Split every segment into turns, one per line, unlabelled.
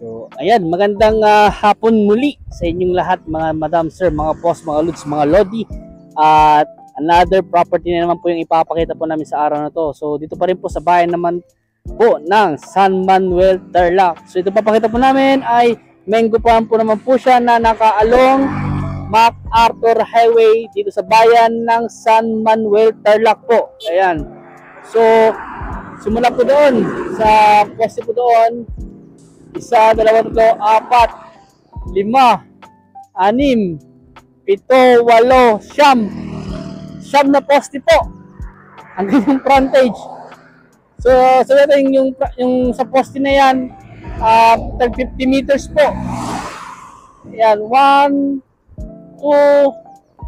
So, ayan, magandang hapon muli sa inyong lahat, mga madam, sir, mga boss, mga lods, mga lodi. At another property na naman po yung ipapakita po namin sa araw na to. So, dito pa rin po sa bayan naman po ng San Manuel, Tarlac. So, ito papakita po namin ay Mango Farm po naman po siya na nakaalong MacArthur Highway dito sa bayan ng San Manuel, Tarlac po. Ayan. So, simula po doon sa pwesto po doon. 1, 2, 3, 4, 5, 6, 6, 7, 8, 9, 10 na poste po hanggang yung frontage. So natin yung sa poste na yan 50 meters po. Yan, 1, 2,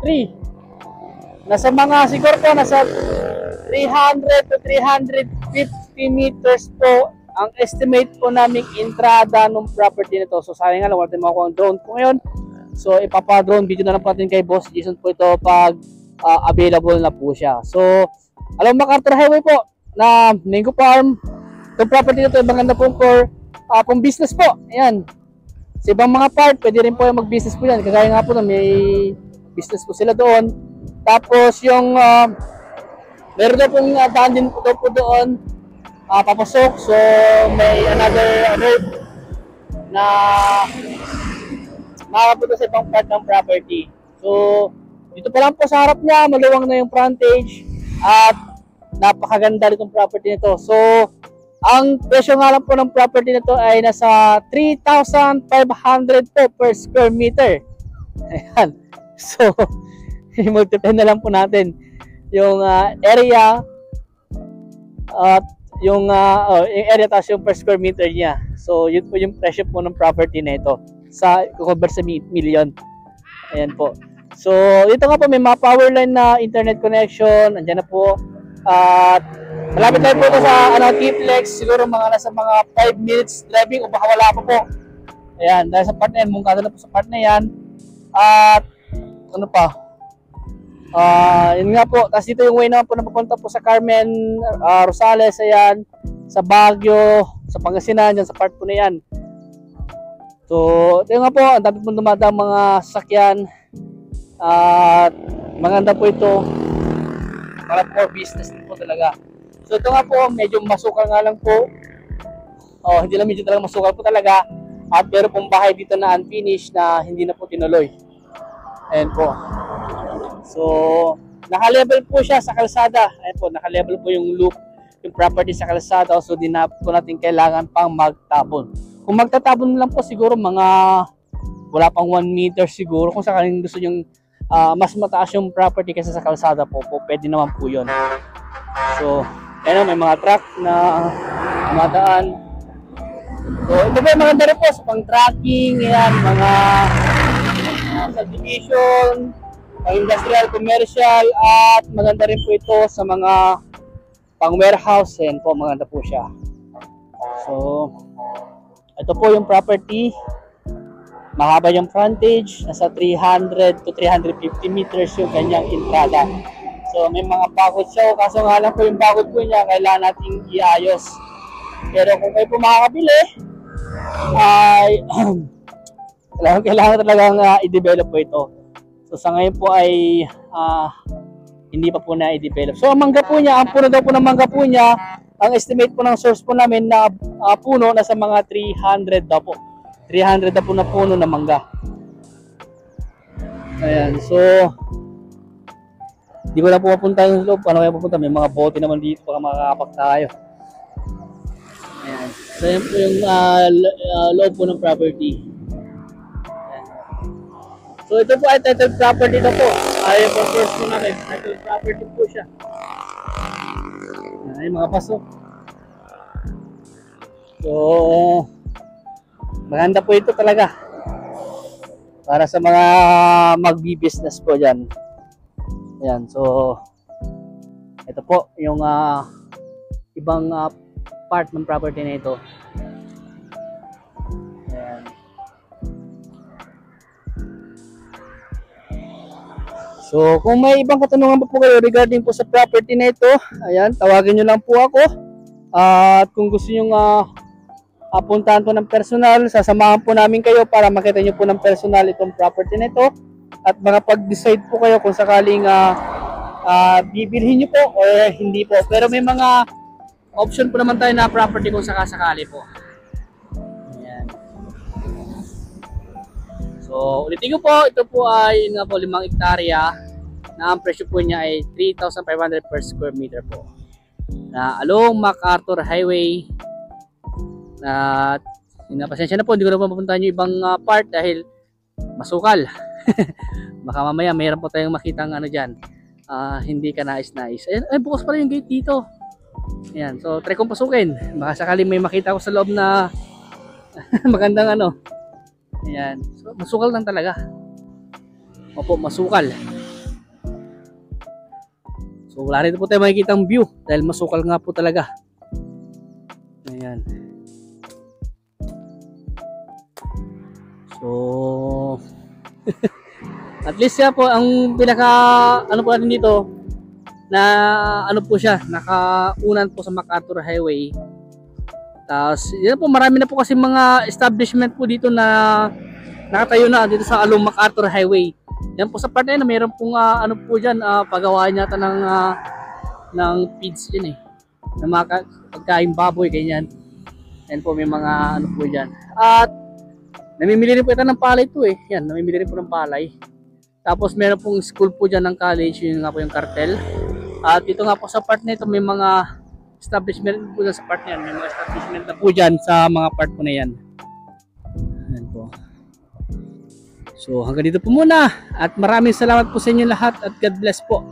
3. Nasa mga siguro po nasa 300 to 350 meters po ang estimate po naming entrada ng property nito. So sayang nga lang, wala tayong makuha ang drone po ngayon. So ipapa-drone video na lang po natin kay Boss Jason po ito pag available na po siya. So alam mo, MacArthur Highway po na Mango Farm. Itong property nito ay maganda po for pang business po. Ayan. Sa ibang mga part, pwede rin po yung mag-business po yan. Kagaya nga po na may business po sila doon. Tapos yung meron na pong daan din po doon papasok. So may another road na makapunta sa ibang part ng property. So dito pa lang po sa harap niya, maluwang na yung frontage at napakaganda nitong property nito. So ang presyo nga lang po ng property nito ay nasa 3,500 po per square meter. Ayan. So multiply na lang po natin yung area at yung area tapos yung per square meter niya. So yun po yung presyo po ng property na ito sa cover sa million. Ayan po. So dito nga po may mga power line na internet connection. Andiyan na po. At malapit tayo po ito sa T-Flex. Siguro mga nasa mga 5 minutes driving o baka wala pa po. Ayan, dahil sa part na yan, mungkada na po sa part na yan. At ano pa, yun nga po. Tapos dito yung way naman po na papunta po sa Carmen, Rosales, ayan, sa Baguio, sa Pangasinan, dyan sa part po na yan. So ito nga po, ang dami po dumadang mga sasakyan. At maganda po ito para for business din po talaga. So ito nga po, medyo masukal nga lang po. Hindi lang medyo talaga masukal po talaga. At meron pong bahay dito na unfinished na hindi na po tinuloy. Ayan po. So naka-level po siya sa kalsada. Ayan po, naka-level po yung loop, yung property sa kalsada. So di na po natin kailangan pang magtabon. Kung magtatabon lang po siguro mga wala pang 1 meter siguro. Kung sakaling gusto yung mas mataas yung property kaysa sa kalsada po, pwede naman po yun. So ayan, may mga truck na dumadaan. So ito po yung maganda rin po sa pang tracking, ayan, mga subdivision, pang industrial, commercial, at maganda rin po ito sa mga pang warehouse. Ayan po, maganda po siya. So ito po yung property. Mahaba yung frontage, nasa 300 to 350 meters yung kanyang entrada. So may mga bakod siya, kaso nga lang po yung bakod po niya kailangan nating iayos. Pero kung kayo po makakabili ay kailangan talagang i-develop po ito. So sa ngayon po ay hindi pa po na i-develop. So ang mangga po niya, ang puno daw po ng mangga po niya, ang estimate po ng source po namin na puno nasa mga 300 daw po. 300 na po na puno na mangga. Ayan, so di ko na po mapunta yung loob. Ano kaya pupunta? May mga bote naman dito baka makakapak tayo. Ayan. So yan po yung loob po ng property. Ayan. So ito po ay title property na po. Ayan po first po namin. Title property po siya. Ayan, mga pasok. So maganda po ito talaga para sa mga magbi-business po dyan. Ayan, so ito po yung ibang part ng property na ito. Ayan. So kung may ibang katanungan pa po kayo regarding po sa property na ito, ayan, tawagin nyo lang po ako. At kung gusto nyo puntahan po ng personal, sasamahan po namin kayo para makita nyo po ng personal itong property na ito at makapag-decide po kayo kung sakaling bibilhin nyo po o hindi po. Pero may mga option po naman tayo na property kung sakasakali po. Ayan. So ulitin ko po, ito po ay nga po 5 hektarya na ang presyo po niya ay 3,500 per square meter po. Na along MacArthur Highway. At pasensya na po, hindi ko na mapuntahan yung ibang part dahil masukal. Baka mamaya mayroon po tayong makitang ano dyan, hindi ka nais-nais. Ay, bukas pala yung gate dito. Ayan, so try kong pasukin. Baka sakali may makita ko sa loob na magandang ano. Ayan, so masukal lang talaga. Opo, masukal. So wala rin po tayo makikitang view dahil masukal nga po talaga. Ayan. So at least siya po ang pinaka ano po natin dito na ano po siya, nakaunan po sa MacArthur Highway. Tapos yan po, marami na po kasi mga establishment po dito na nakatayo na dito sa along MacArthur Highway. Yan po sa part na yun, mayroon pong ano po dyan, paggawa yata ng feeds yun ng mga pagkain baboy, ganyan. Yan po, may mga ano po dyan. At namimili rin po ito ng palay ito yan, namimili rin po ng palay. Tapos meron pong school po dyan ng college, yun nga po yung cartel. At dito nga po sa part na ito, may mga establishment po dyan sa part na yan. May mga establishment na po dyan sa mga part po na yan. Yan po. So hanggang dito po muna. At maraming salamat po sa inyo lahat at God bless po.